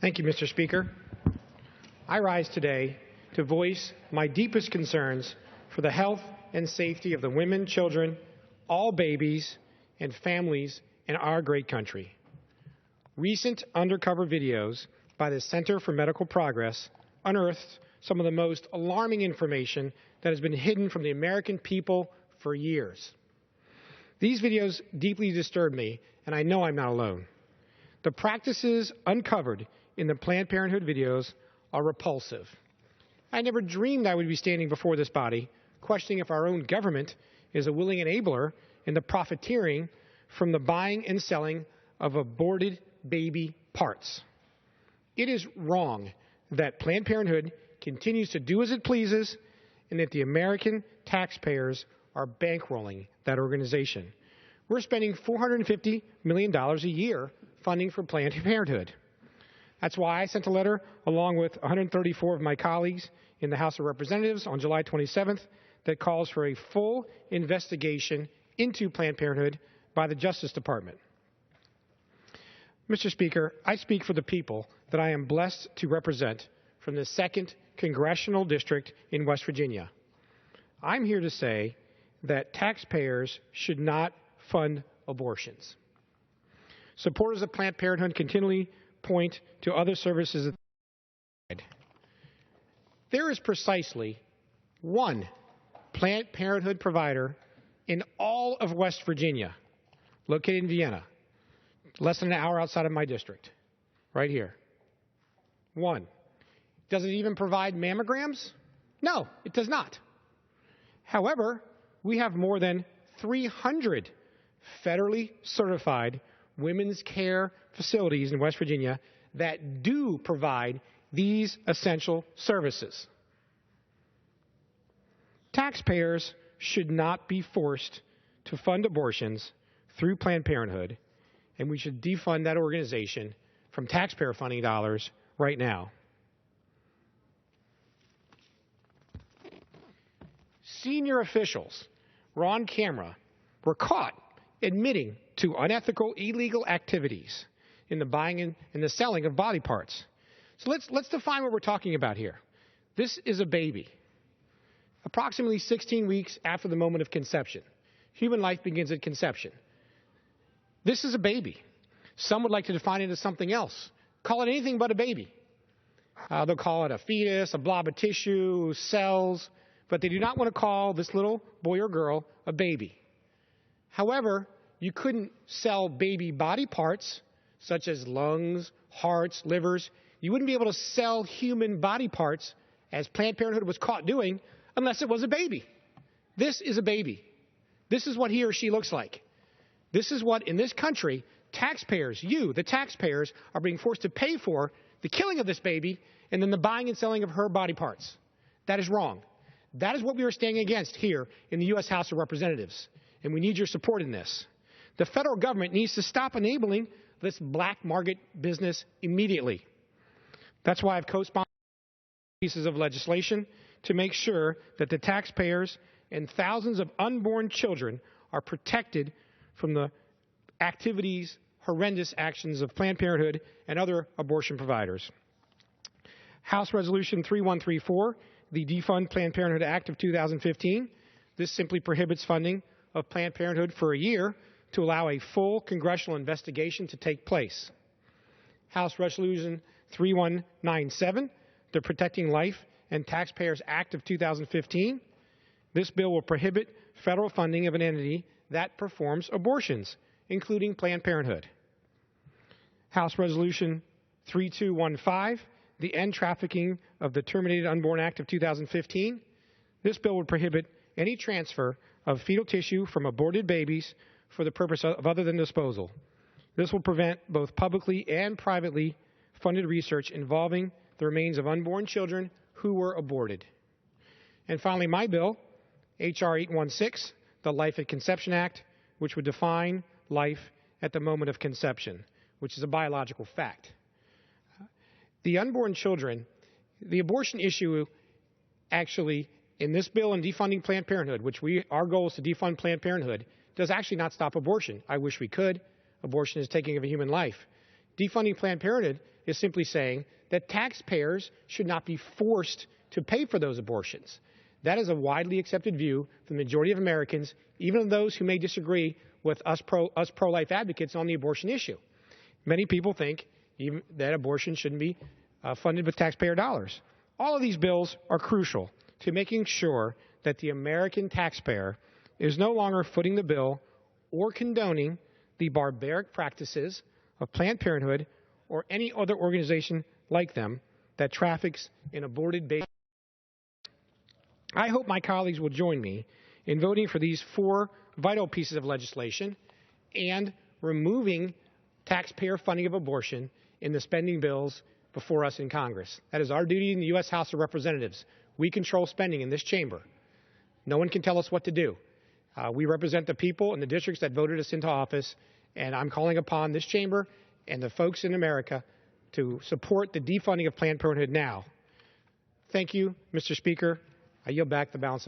Thank you, Mr. Speaker. I rise today to voice my deepest concerns for the health and safety of the women, children, all babies, and families in our great country. Recent undercover videos by the Center for Medical Progress unearthed some of the most alarming information that has been hidden from the American people for years. These videos deeply disturb me, and I know I'm not alone. The practices uncovered in the Planned Parenthood videos are repulsive. I never dreamed I would be standing before this body questioning if our own government is a willing enabler in the profiteering from the buying and selling of aborted baby parts. It is wrong that Planned Parenthood continues to do as it pleases and that the American taxpayers are bankrolling that organization. We're spending $450 million a year funding for Planned Parenthood. That's why I sent a letter along with 134 of my colleagues in the House of Representatives on July 27th that calls for a full investigation into Planned Parenthood by the Justice Department. Mr. Speaker, I speak for the people that I am blessed to represent from the 2nd Congressional District in West Virginia. I'm here to say that taxpayers should not fund abortions. Supporters of Planned Parenthood continually point to other services. There is precisely one Planned Parenthood provider in all of West Virginia, located in Vienna, less than an hour outside of my district, right here. One. Does it even provide mammograms? No, it does not. However, we have more than 300 federally certified women's care facilities in West Virginia that do provide these essential services. Taxpayers should not be forced to fund abortions through Planned Parenthood, and we should defund that organization from taxpayer funding dollars right now. Senior officials were on camera, were caught admitting to unethical, illegal activities in the buying and the selling of body parts. So let's define what we're talking about here. This is a baby, approximately 16 weeks after the moment of conception. Human life begins at conception. This is a baby. Some would like to define it as something else. Call it anything but a baby. They'll call it a fetus, a blob of tissue, cells, but they do not want to call this little boy or girl a baby. However, you couldn't sell baby body parts, such as lungs, hearts, livers. You wouldn't be able to sell human body parts, as Planned Parenthood was caught doing, unless it was a baby. This is a baby. This is what he or she looks like. This is what, in this country, taxpayers, you, the taxpayers, are being forced to pay for the killing of this baby and then the buying and selling of her body parts. That is wrong. That is what we are standing against here in the U.S. House of Representatives, and we need your support in this. The federal government needs to stop enabling this black market business immediately. That's why I've co-sponsored pieces of legislation to make sure that the taxpayers and thousands of unborn children are protected from the activities, horrendous actions of Planned Parenthood and other abortion providers. House Resolution 3134, the Defund Planned Parenthood Act of 2015. This simply prohibits funding of Planned Parenthood for a year to allow a full congressional investigation to take place. House Resolution 3197, the Protecting Life and Taxpayers Act of 2015. This bill will prohibit federal funding of an entity that performs abortions, including Planned Parenthood. House Resolution 3215, the End Trafficking of the Terminated Unborn Act of 2015. This bill would prohibit any transfer of fetal tissue from aborted babies for the purpose of other than disposal. This will prevent both publicly and privately funded research involving the remains of unborn children who were aborted. And finally, my bill, H.R. 816, the Life at Conception Act, which would define life at the moment of conception, which is a biological fact. The unborn children, the abortion issue actually in this bill and defunding Planned Parenthood, which our goal is to defund Planned Parenthood, does actually not stop abortion. I wish we could. Abortion is taking of a human life. Defunding Planned Parenthood is simply saying that taxpayers should not be forced to pay for those abortions. That is a widely accepted view for the majority of Americans, even those who may disagree with us pro-life advocates on the abortion issue. Many people think even that abortion shouldn't be funded with taxpayer dollars. All of these bills are crucial to making sure that the American taxpayer is no longer footing the bill or condoning the barbaric practices of Planned Parenthood or any other organization like them that traffics in aborted babies. I hope my colleagues will join me in voting for these 4 vital pieces of legislation and removing taxpayer funding of abortion in the spending bills before us in Congress. That is our duty in the U.S. House of Representatives. We control spending in this chamber. No one can tell us what to do. We represent the people and the districts that voted us into office, and I'm calling upon this chamber and the folks in America to support the defunding of Planned Parenthood now. Thank you, Mr. Speaker. I yield back the balance of